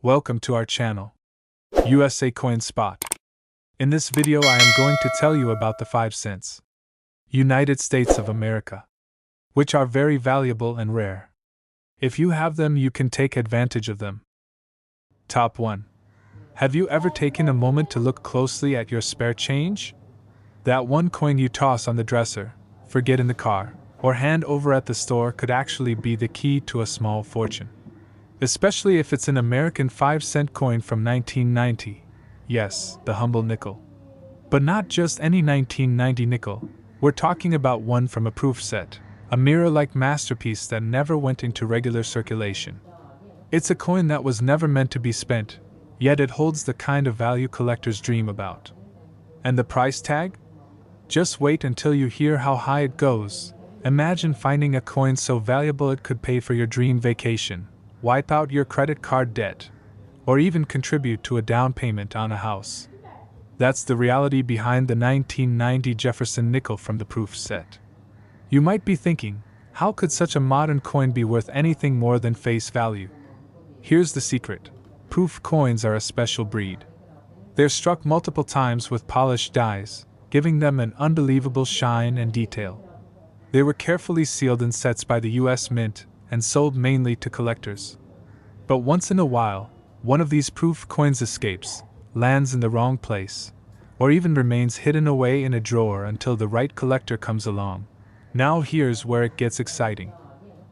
Welcome to our channel, USA Coin Spot. In this video I am going to tell you about the 5 cents United States of America, which are very valuable and rare. If you have them, you can take advantage of them. Top 1. Have you ever taken a moment to look closely at your spare change? That one coin you toss on the dresser, forget in the car, or hand over at the store could actually be the key to a small fortune. Especially if it's an American 5-cent coin from 1990. Yes, the humble nickel. But not just any 1990 nickel. We're talking about one from a proof set, a mirror-like masterpiece that never went into regular circulation. It's a coin that was never meant to be spent, yet it holds the kind of value collectors dream about. And the price tag? Just wait until you hear how high it goes. Imagine finding a coin so valuable it could pay for your dream vacation, wipe out your credit card debt, or even contribute to a down payment on a house. That's the reality behind the 1990 Jefferson nickel from the proof set. You might be thinking, how could such a modern coin be worth anything more than face value? Here's the secret. Proof coins are a special breed. They're struck multiple times with polished dies, giving them an unbelievable shine and detail. They were carefully sealed in sets by the US Mint and sold mainly to collectors. But once in a while, one of these proof coins escapes, lands in the wrong place, or even remains hidden away in a drawer until the right collector comes along. Now here's where it gets exciting.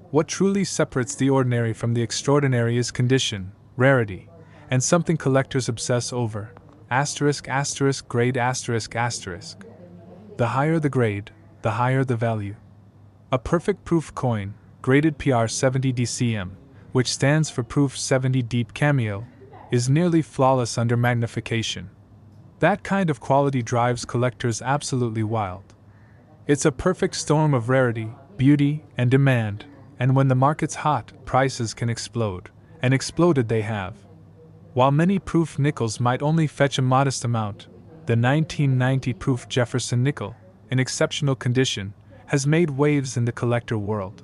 What truly separates the ordinary from the extraordinary is condition, rarity, and something collectors obsess over. Grade ***. The higher the grade, the higher the value. A perfect proof coin, graded PR 70 DCM, which stands for Proof 70 Deep Cameo, is nearly flawless under magnification. That kind of quality drives collectors absolutely wild. It's a perfect storm of rarity, beauty, and demand, and when the market's hot, prices can explode, and exploded they have. While many proof nickels might only fetch a modest amount, the 1990 proof Jefferson nickel, in exceptional condition, has made waves in the collector world.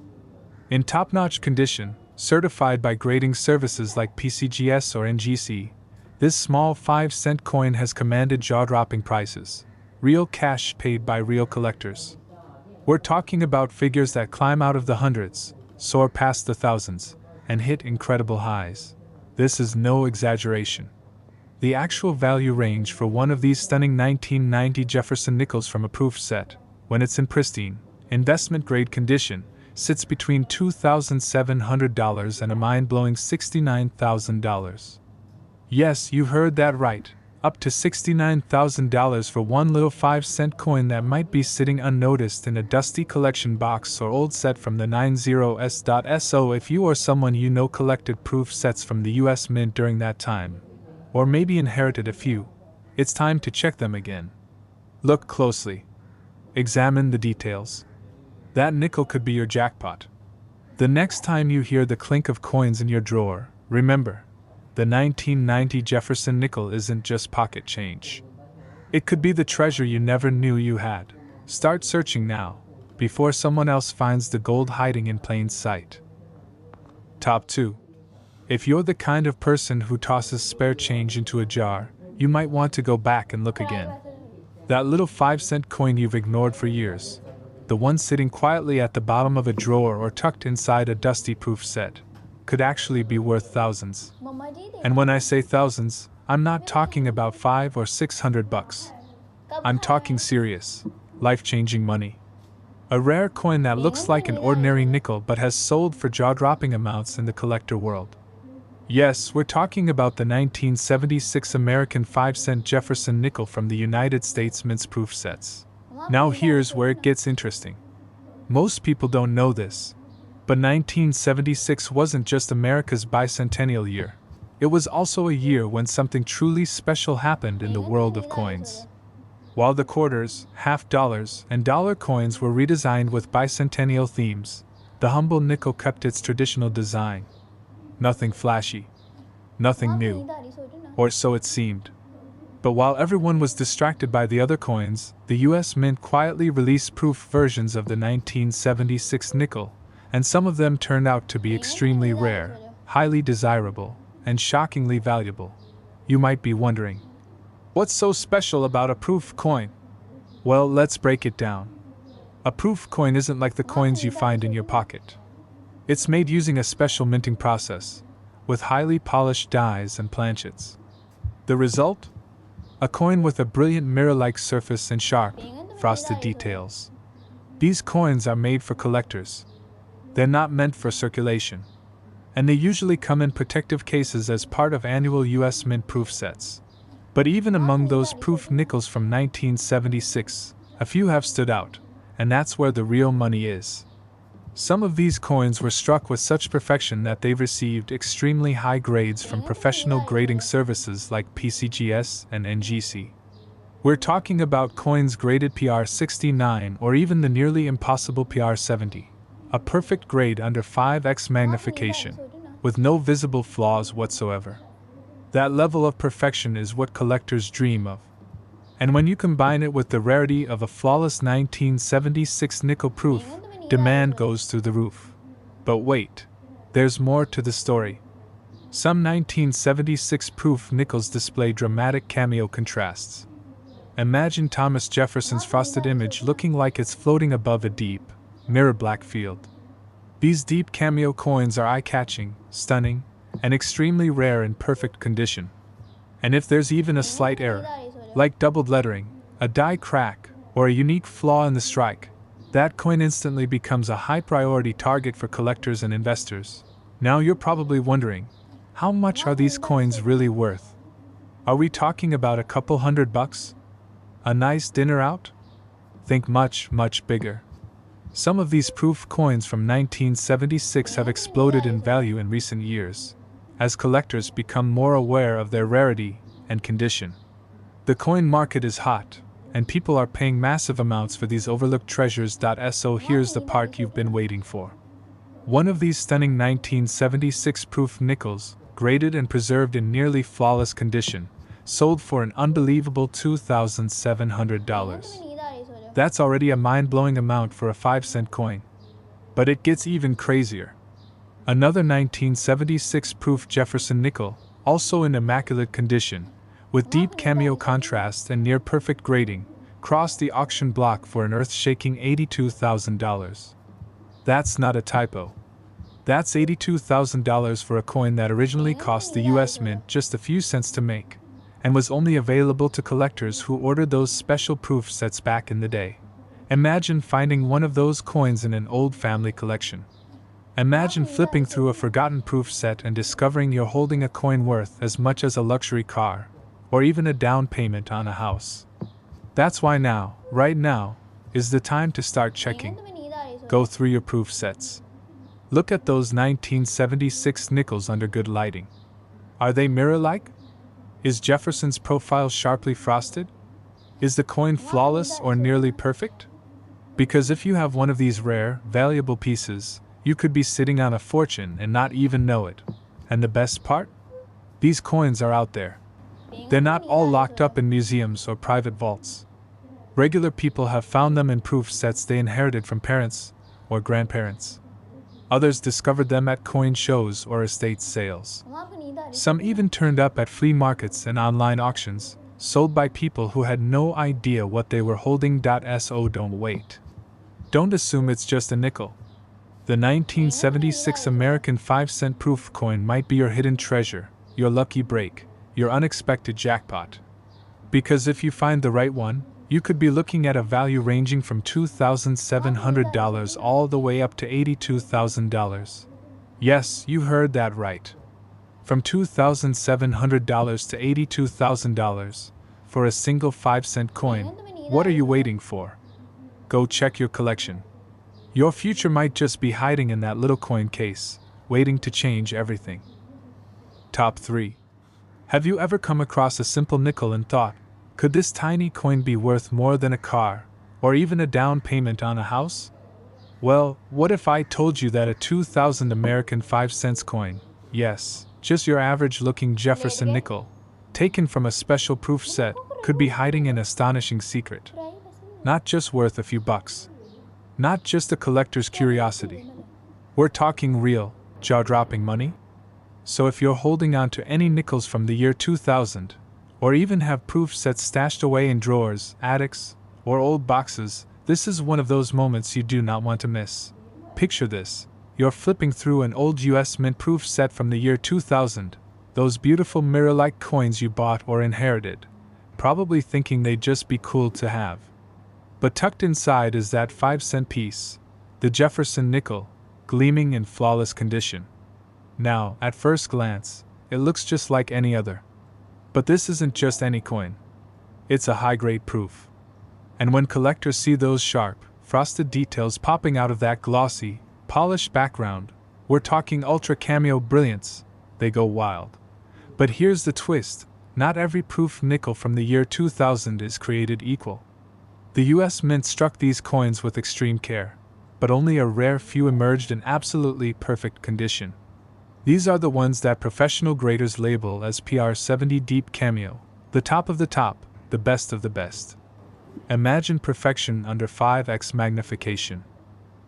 In top-notch condition, certified by grading services like PCGS or NGC, this small 5-cent coin has commanded jaw-dropping prices, real cash paid by real collectors. We're talking about figures that climb out of the hundreds, soar past the thousands, and hit incredible highs. This is no exaggeration. The actual value range for one of these stunning 1990 Jefferson nickels from a proof set, when it's in pristine, investment-grade condition, sits between $2,700 and a mind-blowing $69,000. Yes, you heard that right, up to $69,000 for one little 5-cent coin that might be sitting unnoticed in a dusty collection box or old set from the 90s.so. If you or someone you know collected proof sets from the US Mint during that time, or maybe inherited a few, it's time to check them again. Look closely. Examine the details. That nickel could be your jackpot. The next time you hear the clink of coins in your drawer, remember, the 1990 Jefferson nickel isn't just pocket change. It could be the treasure you never knew you had. Start searching now, before someone else finds the gold hiding in plain sight. Top 2. If you're the kind of person who tosses spare change into a jar, you might want to go back and look again. That little 5-cent coin you've ignored for years, the one sitting quietly at the bottom of a drawer or tucked inside a dusty proof set, could actually be worth thousands. And when I say thousands, I'm not talking about $500 or $600. I'm talking serious, life-changing money. A rare coin that looks like an ordinary nickel but has sold for jaw-dropping amounts in the collector world. Yes, we're talking about the 1976 American 5-cent Jefferson nickel from the United States Mint's proof sets. Now here's where it gets interesting. Most people don't know this, but 1976 wasn't just America's bicentennial year. It was also a year when something truly special happened in the world of coins. While the quarters, half dollars, and dollar coins were redesigned with bicentennial themes, the humble nickel kept its traditional design. Nothing flashy, nothing new, or so it seemed. But while everyone was distracted by the other coins, the US Mint quietly released proof versions of the 1976 nickel, and some of them turned out to be extremely rare, highly desirable, and shockingly valuable. You might be wondering, what's so special about a proof coin? Well, let's break it down. A proof coin isn't like the coins you find in your pocket. It's made using a special minting process, with highly polished dies and planchets. The result? A coin with a brilliant mirror-like surface and sharp, frosted details. These coins are made for collectors. They're not meant for circulation. And they usually come in protective cases as part of annual US Mint proof sets. But even among those proof nickels from 1976, a few have stood out, and that's where the real money is. Some of these coins were struck with such perfection that they've received extremely high grades from professional grading services like PCGS and NGC. We're talking about coins graded PR69 or even the nearly impossible PR70, a perfect grade under 5x magnification, with no visible flaws whatsoever. That level of perfection is what collectors dream of. And when you combine it with the rarity of a flawless 1976 nickel proof, demand goes through the roof. But wait, there's more to the story. Some 1976 proof nickels display dramatic cameo contrasts. Imagine Thomas Jefferson's frosted image looking like it's floating above a deep, mirror-black field. These deep cameo coins are eye-catching, stunning, and extremely rare in perfect condition. And if there's even a slight error, like doubled lettering, a die crack, or a unique flaw in the strike, that coin instantly becomes a high-priority target for collectors and investors. Now you're probably wondering, how much are these coins really worth? Are we talking about a couple $100? A nice dinner out? Think much, much bigger. Some of these proof coins from 1976 have exploded in value in recent years, as collectors become more aware of their rarity and condition. The coin market is hot, and people are paying massive amounts for these overlooked treasures. So here's the part you've been waiting for. One of these stunning 1976 proof nickels, graded and preserved in nearly flawless condition, sold for an unbelievable $2,700. That's already a mind-blowing amount for a 5-cent coin. But it gets even crazier. Another 1976 proof Jefferson nickel, also in immaculate condition, with deep cameo contrast and near-perfect grading, crossed the auction block for an earth-shaking $82,000. That's not a typo. That's $82,000 for a coin that originally cost the US Mint just a few cents to make, and was only available to collectors who ordered those special proof sets back in the day. Imagine finding one of those coins in an old family collection. Imagine flipping through a forgotten proof set and discovering you're holding a coin worth as much as a luxury car, or even a down payment on a house. That's why now, right now, is the time to start checking. Go through your proof sets. Look at those 1976 nickels under good lighting. Are they mirror-like? Is Jefferson's profile sharply frosted? Is the coin flawless or nearly perfect? Because if you have one of these rare, valuable pieces, you could be sitting on a fortune and not even know it. And the best part? These coins are out there. They're not all locked up in museums or private vaults. Regular people have found them in proof sets they inherited from parents or grandparents. Others discovered them at coin shows or estate sales. Some even turned up at flea markets and online auctions, sold by people who had no idea what they were holding. So don't wait. Don't assume it's just a nickel. The 1976 American 5-cent proof coin might be your hidden treasure, your lucky break, your unexpected jackpot. Because if you find the right one, you could be looking at a value ranging from $2,700 all the way up to $82,000. Yes, you heard that right. From $2,700 to $82,000 for a single 5-cent coin. What are you waiting for? Go check your collection. Your future might just be hiding in that little coin case, waiting to change everything. Top 3. Have you ever come across a simple nickel and thought, could this tiny coin be worth more than a car, or even a down payment on a house? Well, what if I told you that a 2000 American 5-cent coin, yes, just your average-looking Jefferson nickel, taken from a special proof set, could be hiding an astonishing secret. Not just worth a few bucks. Not just a collector's curiosity. We're talking real, jaw-dropping money? So if you're holding on to any nickels from the year 2000, or even have proof sets stashed away in drawers, attics, or old boxes, this is one of those moments you do not want to miss. Picture this: you're flipping through an old US Mint proof set from the year 2000, those beautiful mirror-like coins you bought or inherited, probably thinking they'd just be cool to have. But tucked inside is that 5-cent piece, the Jefferson nickel, gleaming in flawless condition. Now, at first glance, it looks just like any other. But this isn't just any coin. It's a high-grade proof. And when collectors see those sharp, frosted details popping out of that glossy, polished background, we're talking ultra cameo brilliance, they go wild. But here's the twist: not every proof nickel from the year 2000 is created equal. The US Mint struck these coins with extreme care, but only a rare few emerged in absolutely perfect condition. These are the ones that professional graders label as PR70 Deep Cameo, the top of the top, the best of the best. Imagine perfection under 5x magnification.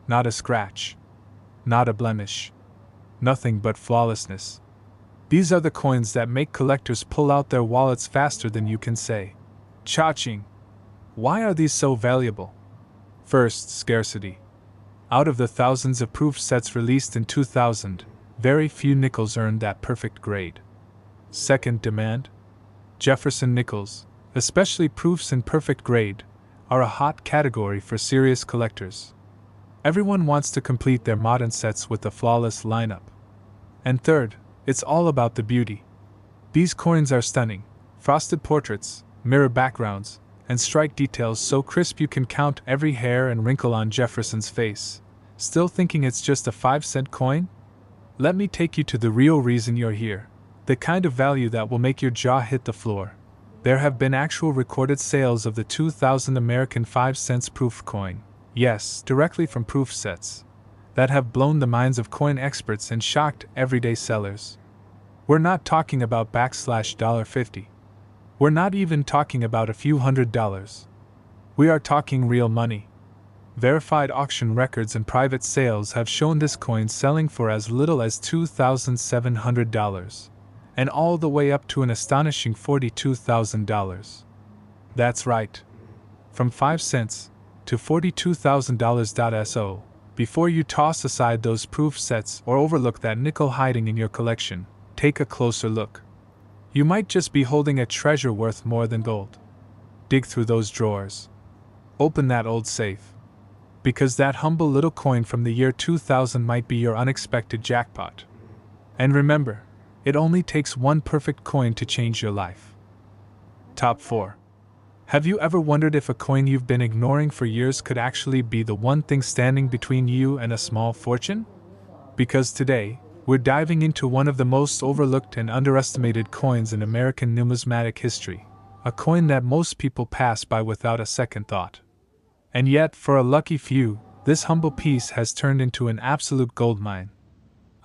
Not a scratch. Not a blemish. Nothing but flawlessness. These are the coins that make collectors pull out their wallets faster than you can say. Cha-ching! Why are these so valuable? First, scarcity. Out of the thousands of proof sets released in 2000, very few nickels earned that perfect grade. Second, demand. Jefferson nickels, especially proofs in perfect grade, are a hot category for serious collectors. Everyone wants to complete their modern sets with a flawless lineup. And third, it's all about the beauty. These coins are stunning: frosted portraits, mirror backgrounds, and strike details so crisp you can count every hair and wrinkle on Jefferson's face. Still thinking it's just a 5-cent coin? Let me take you to the real reason you're here, the kind of value that will make your jaw hit the floor. There have been actual recorded sales of the 2000 American 5-cent proof coin, yes, directly from proof sets, that have blown the minds of coin experts and shocked everyday sellers. We're not talking about $50. We're not even talking about a few $100s. We are talking real money. Verified auction records and private sales have shown this coin selling for as little as $2,700, and all the way up to an astonishing $42,000. That's right. From 5 cents to $42,000. Before you toss aside those proof sets or overlook that nickel hiding in your collection, take a closer look. You might just be holding a treasure worth more than gold. Dig through those drawers. Open that old safe. Because that humble little coin from the year 2000 might be your unexpected jackpot. And remember, it only takes one perfect coin to change your life. Top 4. Have you ever wondered if a coin you've been ignoring for years could actually be the one thing standing between you and a small fortune? Because today, we're diving into one of the most overlooked and underestimated coins in American numismatic history, a coin that most people pass by without a second thought. And yet, for a lucky few, this humble piece has turned into an absolute goldmine.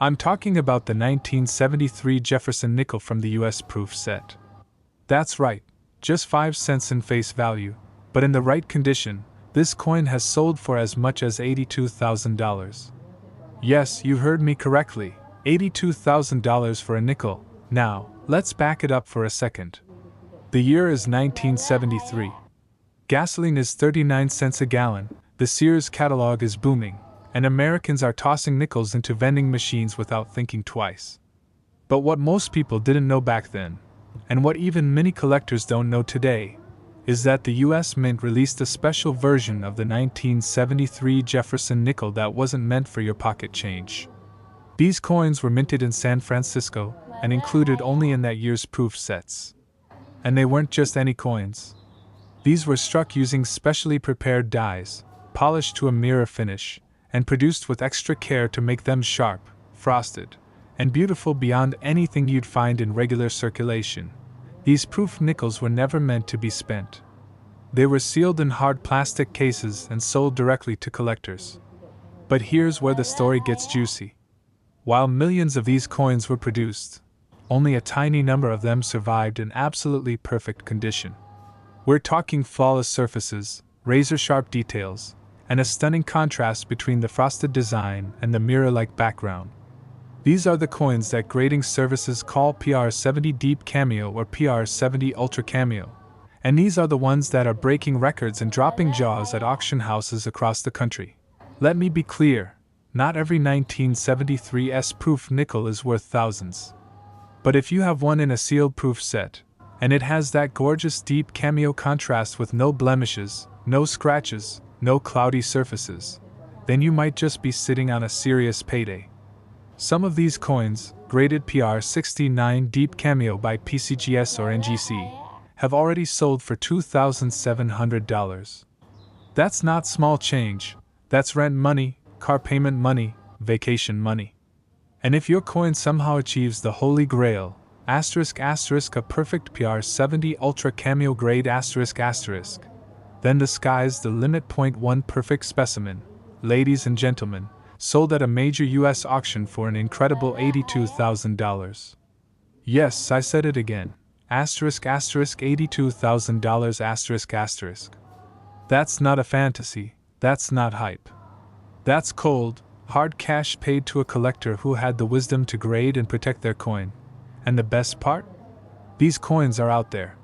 I'm talking about the 1973 Jefferson nickel from the US proof set. That's right, just 5 cents in face value, but in the right condition, this coin has sold for as much as $82,000. Yes, you heard me correctly, $82,000 for a nickel. Now, let's back it up for a second. The year is 1973. Gasoline is 39 cents a gallon, the Sears catalog is booming, and Americans are tossing nickels into vending machines without thinking twice. But what most people didn't know back then, and what even many collectors don't know today, is that the US Mint released a special version of the 1973 Jefferson nickel that wasn't meant for your pocket change. These coins were minted in San Francisco and included only in that year's proof sets. And they weren't just any coins. These were struck using specially prepared dies, polished to a mirror finish, and produced with extra care to make them sharp, frosted, and beautiful beyond anything you'd find in regular circulation. These proof nickels were never meant to be spent. They were sealed in hard plastic cases and sold directly to collectors. But here's where the story gets juicy. While millions of these coins were produced, only a tiny number of them survived in absolutely perfect condition. We're talking flawless surfaces, razor-sharp details, and a stunning contrast between the frosted design and the mirror-like background. These are the coins that grading services call PR70 Deep Cameo or PR70 Ultra Cameo, and these are the ones that are breaking records and dropping jaws at auction houses across the country. Let me be clear, not every 1973 proof nickel is worth thousands. But if you have one in a sealed proof set, and it has that gorgeous deep cameo contrast with no blemishes, no scratches, no cloudy surfaces, then you might just be sitting on a serious payday. Some of these coins, graded PR69 Deep Cameo by PCGS or NGC, have already sold for $2,700. That's not small change, that's rent money, car payment money, vacation money. And if your coin somehow achieves the holy grail, *** a perfect PR70 Ultra Cameo grade ***, then the sky's the limit. 1 perfect specimen, ladies and gentlemen, sold at a major US auction for an incredible $82,000. Yes, I said it again. $82,000 ***. That's not a fantasy, that's not hype. That's cold, hard cash paid to a collector who had the wisdom to grade and protect their coin. And the best part? These coins are out there.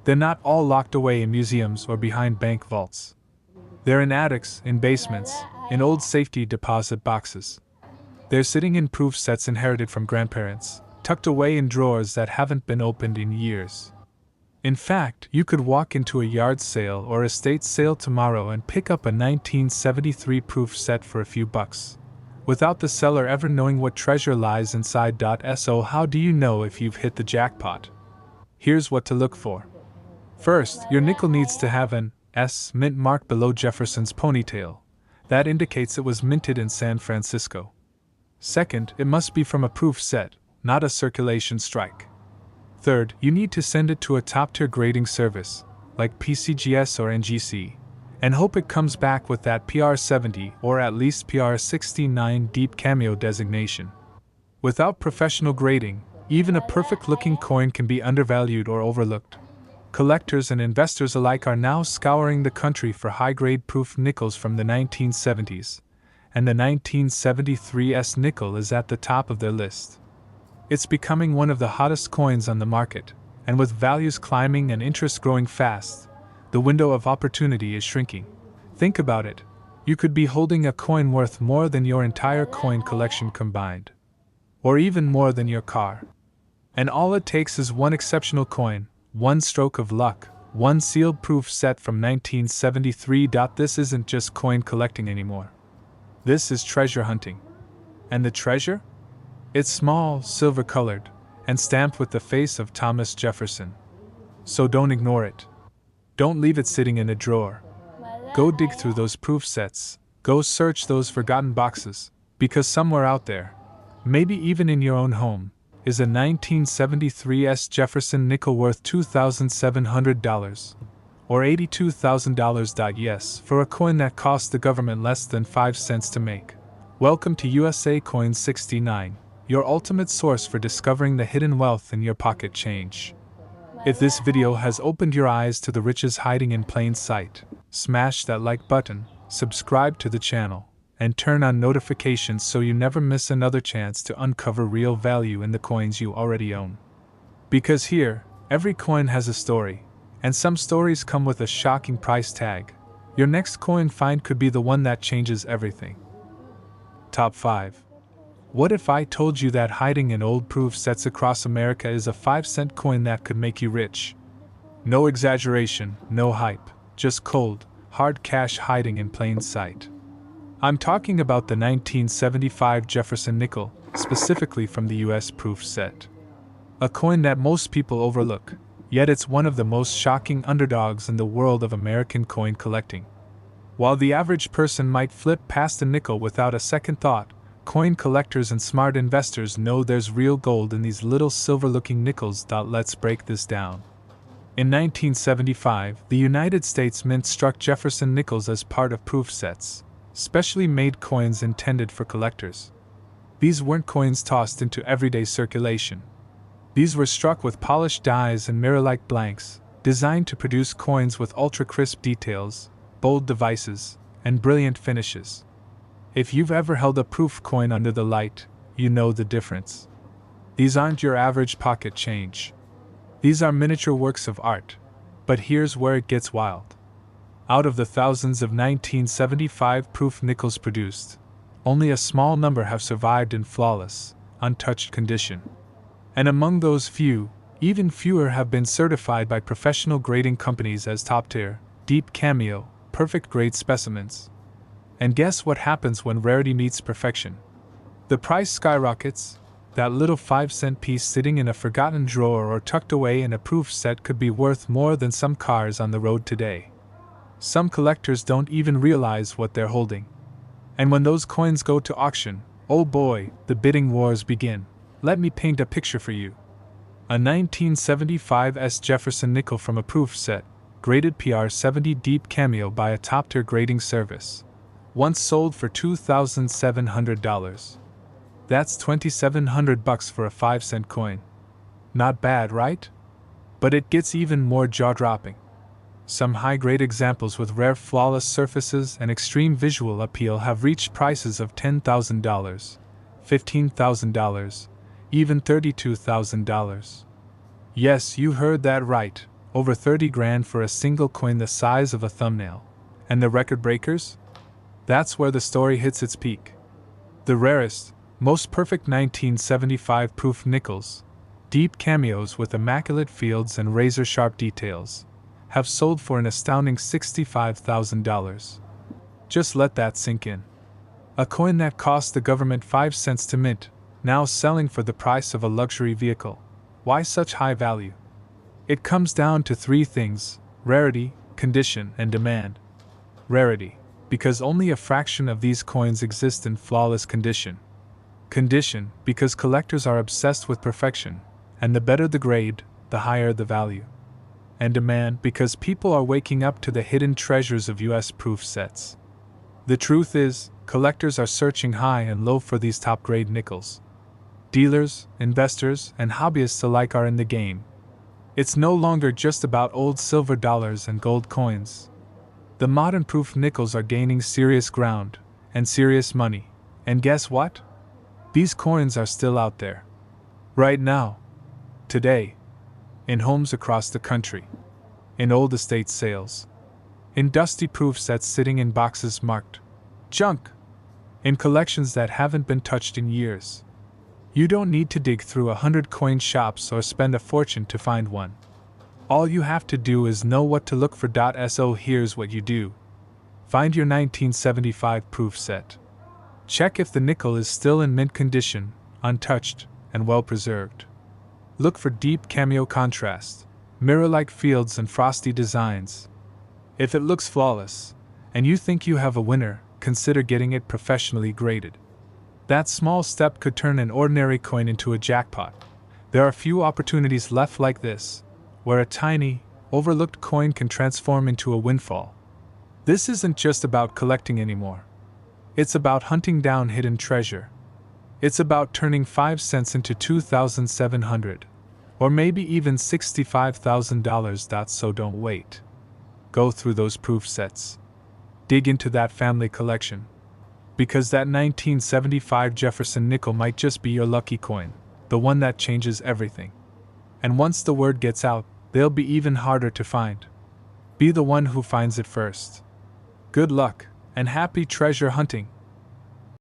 They're not all locked away in museums or behind bank vaults. They're in attics, in basements, in old safety deposit boxes. They're sitting in proof sets inherited from grandparents, tucked away in drawers that haven't been opened in years. In fact, you could walk into a yard sale or estate sale tomorrow and pick up a 1973 proof set for a few bucks, without the seller ever knowing what treasure lies inside. So how do you know if you've hit the jackpot? Here's what to look for. First, your nickel needs to have an S mint mark below Jefferson's ponytail. That indicates it was minted in San Francisco. Second, it must be from a proof set, not a circulation strike. Third, you need to send it to a top-tier grading service, like PCGS or NGC, and hope it comes back with that PR70 or at least PR69 Deep Cameo designation. Without professional grading, even a perfect-looking coin can be undervalued or overlooked. Collectors and investors alike are now scouring the country for high-grade proof nickels from the 1970s, and the 1973 nickel is at the top of their list. It's becoming one of the hottest coins on the market, and with values climbing and interest growing fast, the window of opportunity is shrinking. Think about it. You could be holding a coin worth more than your entire coin collection combined. Or even more than your car. And all it takes is one exceptional coin, one stroke of luck, one sealed proof set from 1973. This isn't just coin collecting anymore. This is treasure hunting. And the treasure? It's small, silver-colored, and stamped with the face of Thomas Jefferson. So don't ignore it. Don't leave it sitting in a drawer. Go dig through those proof sets, go search those forgotten boxes, because somewhere out there, maybe even in your own home, is a 1973 Jefferson nickel worth $2,700, or $82,000. Yes, for a coin that cost the government less than 5 cents to make. Welcome to USA Coin 69, your ultimate source for discovering the hidden wealth in your pocket change. If this video has opened your eyes to the riches hiding in plain sight, smash that like button, subscribe to the channel, and turn on notifications so you never miss another chance to uncover real value in the coins you already own. Because here, every coin has a story, and some stories come with a shocking price tag. Your next coin find could be the one that changes everything. Top 5. What if I told you that hiding in old proof sets across America is a 5-cent coin that could make you rich? No exaggeration, no hype, just cold, hard cash hiding in plain sight. I'm talking about the 1975 Jefferson nickel, specifically from the US proof set. A coin that most people overlook, yet it's one of the most shocking underdogs in the world of American coin collecting. While the average person might flip past a nickel without a second thought, coin collectors and smart investors know there's real gold in these little silver-looking nickels. Let's break this down. In 1975, the United States Mint struck Jefferson nickels as part of proof sets, specially made coins intended for collectors. These weren't coins tossed into everyday circulation. These were struck with polished dies and mirror-like blanks, designed to produce coins with ultra-crisp details, bold devices, and brilliant finishes. If you've ever held a proof coin under the light, you know the difference. These aren't your average pocket change. These are miniature works of art. But here's where it gets wild. Out of the thousands of 1975 proof nickels produced, only a small number have survived in flawless, untouched condition. And among those few, even fewer have been certified by professional grading companies as top-tier, deep cameo, perfect grade specimens. And guess what happens when rarity meets perfection? The price skyrockets. That little 5-cent piece sitting in a forgotten drawer or tucked away in a proof set could be worth more than some cars on the road today. Some collectors don't even realize what they're holding. And when those coins go to auction, oh boy, the bidding wars begin. Let me paint a picture for you. A 1975 Jefferson nickel from a proof set, graded PR70 deep cameo by a top-tier grading service, once sold for $2,700. That's $2,700 for a 5-cent coin. Not bad, right? But it gets even more jaw-dropping. Some high-grade examples with rare flawless surfaces and extreme visual appeal have reached prices of $10,000, $15,000, even $32,000. Yes, you heard that right, over 30 grand for a single coin the size of a thumbnail. And the record breakers? That's where the story hits its peak. The rarest, most perfect 1975 proof nickels, deep cameos with immaculate fields and razor-sharp details, have sold for an astounding $65,000. Just let that sink in. A coin that cost the government 5 cents to mint, now selling for the price of a luxury vehicle. Why such high value? It comes down to three things: rarity, condition, and demand. Rarity, because only a fraction of these coins exist in flawless condition. Condition, because collectors are obsessed with perfection, and the better the grade, the higher the value. And demand, because people are waking up to the hidden treasures of US proof sets. The truth is, collectors are searching high and low for these top-grade nickels. Dealers, investors, and hobbyists alike are in the game. It's no longer just about old silver dollars and gold coins. The modern proof nickels are gaining serious ground, and serious money. And guess what? These coins are still out there. Right now. Today. In homes across the country. In old estate sales. In dusty proof sets sitting in boxes marked junk. In collections that haven't been touched in years. You don't need to dig through 100 coin shops or spend a fortune to find one. All you have to do is know what to look for. So here's what you do. Find your 1975 proof set. Check if the nickel is still in mint condition, untouched, and well preserved. Look for deep cameo contrast, mirror-like fields and frosty designs. If it looks flawless, and you think you have a winner, consider getting it professionally graded. That small step could turn an ordinary coin into a jackpot. There are few opportunities left like this, where a tiny, overlooked coin can transform into a windfall. This isn't just about collecting anymore. It's about hunting down hidden treasure. It's about turning 5 cents into $2,700, or maybe even $65,000. So don't wait. Go through those proof sets. Dig into that family collection. Because that 1975 Jefferson nickel might just be your lucky coin, the one that changes everything. And once the word gets out, they'll be even harder to find. Be the one who finds it first. Good luck, and happy treasure hunting!